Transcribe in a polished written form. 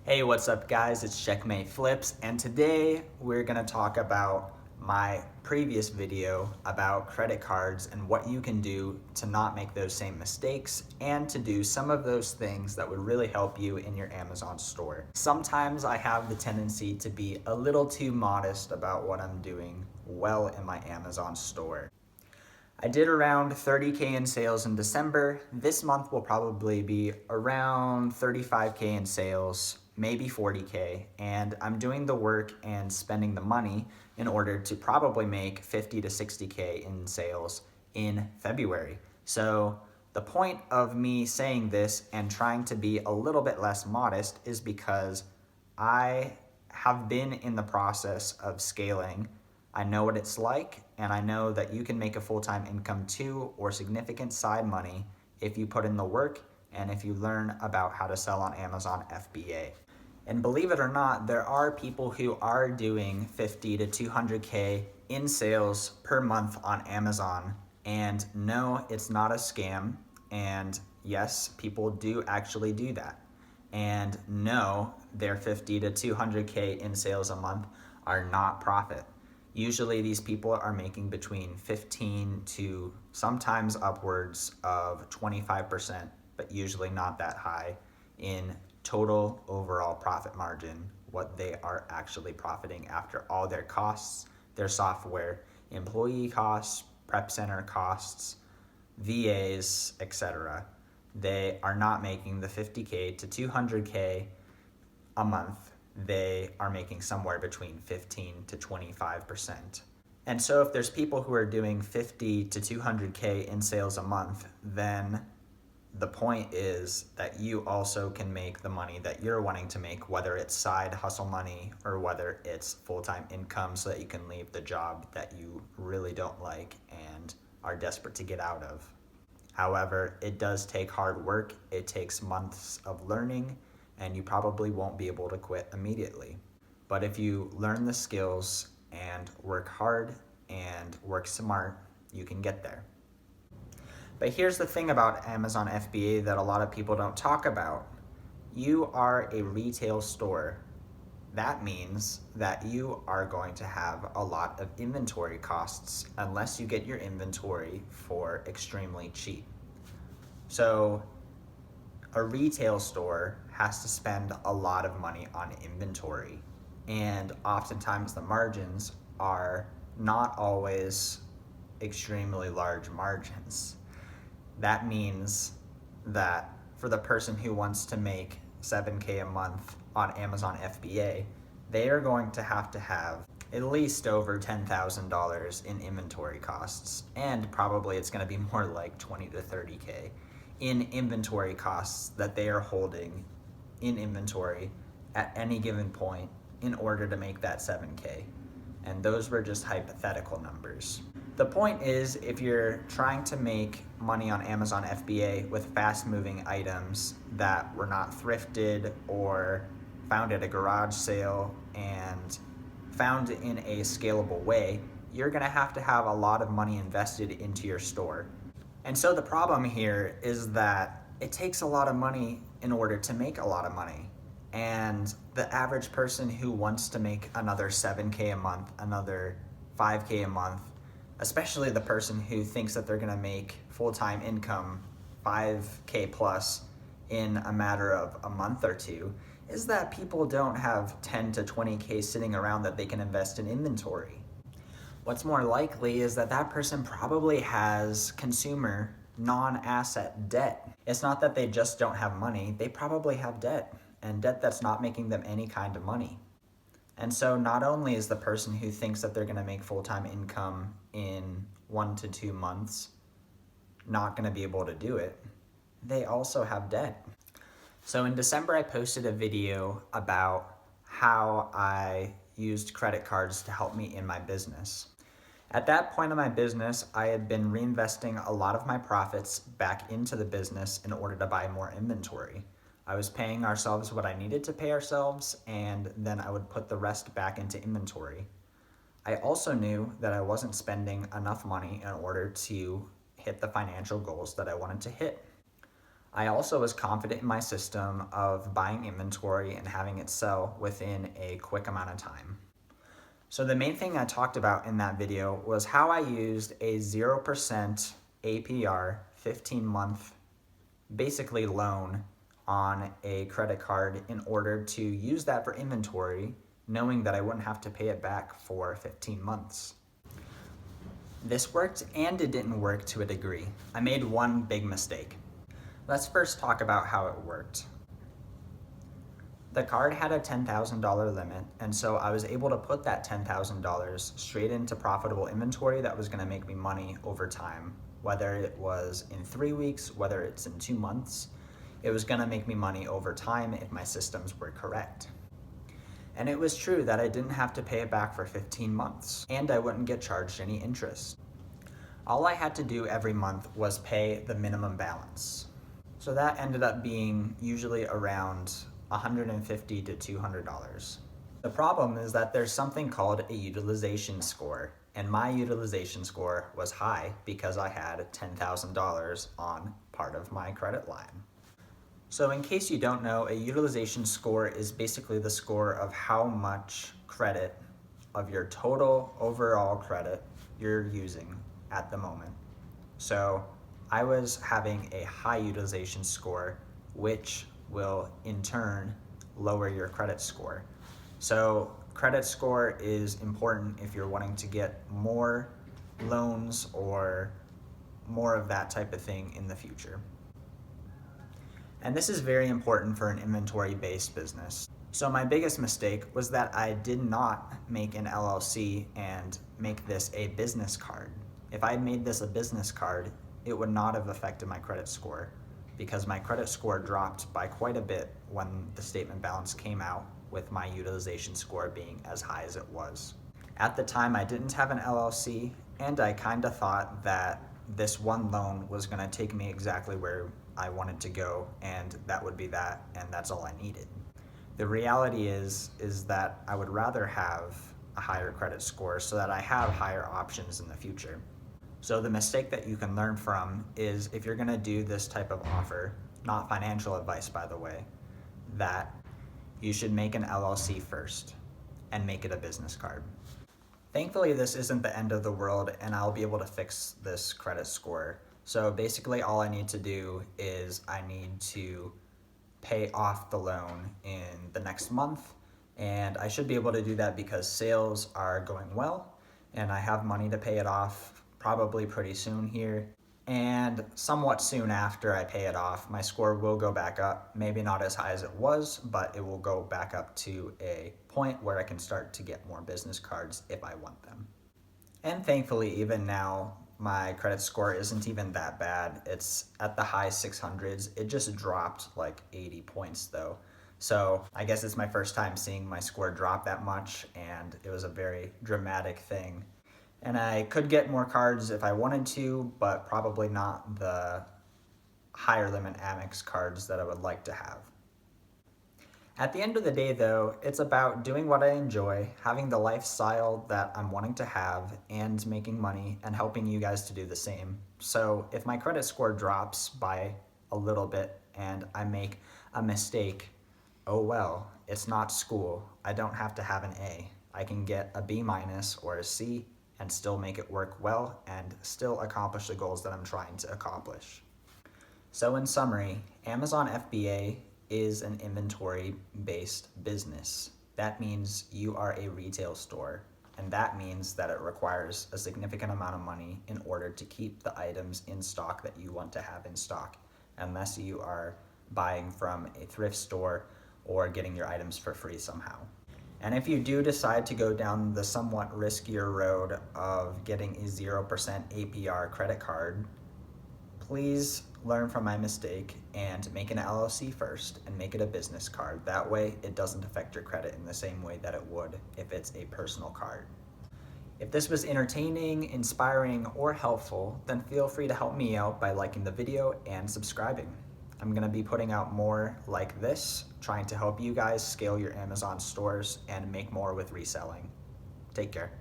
Hey, what's up guys? It's 𝗪cie_𝗰𝗶𝗹, and today we're gonna talk about my previous video about credit cards and what you can do to not make those same mistakes and to do some of those things that would really help you in your Amazon store. Sometimes I have the tendency to be a little too modest about what I'm doing well in my Amazon store. I did around 30K in sales in December. This month will probably be around 35K in sales, maybe 40K, and I'm doing the work and spending the money in order to probably make 50 to 60K in sales in February. So the point of me saying this and trying to be a little bit less modest is because I have been in the process of scaling. I know what it's like, and I know that you can make a full-time income too, or significant side money if you put in the work and if you learn about how to sell on Amazon FBA. And believe it or not, there are people who are doing 50 to 200K in sales per month on Amazon. And no, it's not a scam. And yes, people do actually do that. And no, their 50 to 200K in sales a month are not profit. Usually these people are making between 15 to sometimes upwards of 25%, but usually not that high in total overall profit margin, what they are actually profiting after all their costs, their software, employee costs, prep center costs, VAs, etc. They are not making the 50K to 200K a month. They are making somewhere between 15 to 25%. And so if there's people who are doing 50 to 200K in sales a month, then the point is that you also can make the money that you're wanting to make, whether it's side hustle money or whether it's full-time income so that you can leave the job that you really don't like and are desperate to get out of. However, it does take hard work. It takes months of learning, and you probably won't be able to quit immediately. But if you learn the skills and work hard and work smart, you can get there. But here's the thing about Amazon FBA that a lot of people don't talk about. You are a retail store. That means that you are going to have a lot of inventory costs unless you get your inventory for extremely cheap. So a retail store has to spend a lot of money on inventory, and oftentimes the margins are not always extremely large margins. That means that for the person who wants to make 7K a month on Amazon FBA, they are going to have at least over $10,000 in inventory costs, and probably it's going to be more like 20 to 30K in inventory costs that they are holding in inventory at any given point in order to make that 7K. And those were just hypothetical numbers. The point is, if you're trying to make money on Amazon FBA with fast-moving items that were not thrifted or found at a garage sale and found in a scalable way, you're gonna have to have a lot of money invested into your store. And so the problem here is that it takes a lot of money in order to make a lot of money. And the average person who wants to make another 7K a month, another 5K a month, especially the person who thinks that they're gonna make full-time income 5K plus in a matter of a month or two, is that people don't have 10 to 20K sitting around that they can invest in inventory. What's more likely is that that person probably has consumer non-asset debt. It's not that they just don't have money, they probably have debt, and debt that's not making them any kind of money. And so not only is the person who thinks that they're gonna make full-time income in 1 to 2 months not gonna be able to do it, they also have debt. So in December, I posted a video about how I used credit cards to help me in my business. At that point in my business, I had been reinvesting a lot of my profits back into the business in order to buy more inventory. I was paying ourselves what I needed to pay ourselves, and then I would put the rest back into inventory. I also knew that I wasn't spending enough money in order to hit the financial goals that I wanted to hit. I also was confident in my system of buying inventory and having it sell within a quick amount of time. So the main thing I talked about in that video was how I used a 0% APR 15-month basically loan on a credit card in order to use that for inventory, knowing that I wouldn't have to pay it back for 15 months. This worked and it didn't work to a degree. I made one big mistake. Let's first talk about how it worked. The card had a $10,000 limit, and so I was able to put that $10,000 straight into profitable inventory that was going to make me money over time. Whether it was in 3 weeks, whether it's in 2 months, it was going to make me money over time if my systems were correct. And it was true that I didn't have to pay it back for 15 months, and I wouldn't get charged any interest. All I had to do every month was pay the minimum balance. So that ended up being usually around $150 to $200. The problem is that there's something called a utilization score, and my utilization score was high because I had $10,000 on part of my credit line. So in case you don't know, a utilization score is basically the score of how much credit of your total overall credit you're using at the moment. So I was having a high utilization score, which will in turn lower your credit score. So credit score is important if you're wanting to get more loans or more of that type of thing in the future. And this is very important for an inventory-based business. So my biggest mistake was that I did not make an LLC and make this a business card. If I had made this a business card, it would not have affected my credit score, because my credit score dropped by quite a bit when the statement balance came out, with my utilization score being as high as it was. At the time, I didn't have an LLC, and I kind of thought that this one loan was going to take me exactly where I wanted to go, and that would be that, and that's all I needed. The reality is that I would rather have a higher credit score so that I have higher options in the future. So the mistake that you can learn from is, if you're gonna do this type of offer, not financial advice by the way, that you should make an LLC first and make it a business card. Thankfully, this isn't the end of the world, and I'll be able to fix this credit score. So basically all I need to do is I need to pay off the loan in the next month, and I should be able to do that because sales are going well and I have money to pay it off probably pretty soon here. And somewhat soon after I pay it off, my score will go back up, maybe not as high as it was, but it will go back up to a point where I can start to get more business cards if I want them. And thankfully, even now, my credit score isn't even that bad. It's at the high 600s. It just dropped like 80 points though. So I guess it's my first time seeing my score drop that much, and it was a very dramatic thing. And I could get more cards if I wanted to, but probably not the higher limit Amex cards that I would like to have. At the end of the day though, it's about doing what I enjoy, having the lifestyle that I'm wanting to have, and making money and helping you guys to do the same. So if my credit score drops by a little bit and I make a mistake, oh well, it's not school. I don't have to have an A. I can get a B- or a C and still make it work well and still accomplish the goals that I'm trying to accomplish. So in summary, Amazon FBA is an inventory-based business. That means you are a retail store, and that means that it requires a significant amount of money in order to keep the items in stock that you want to have in stock, unless you are buying from a thrift store or getting your items for free somehow. And if you do decide to go down the somewhat riskier road of getting a 0% APR credit card, please learn from my mistake and make an LLC first and make it a business card. That way it doesn't affect your credit in the same way that it would if it's a personal card. If this was entertaining, inspiring, or helpful, then feel free to help me out by liking the video and subscribing. I'm gonna be putting out more like this, trying to help you guys scale your Amazon stores and make more with reselling. Take care.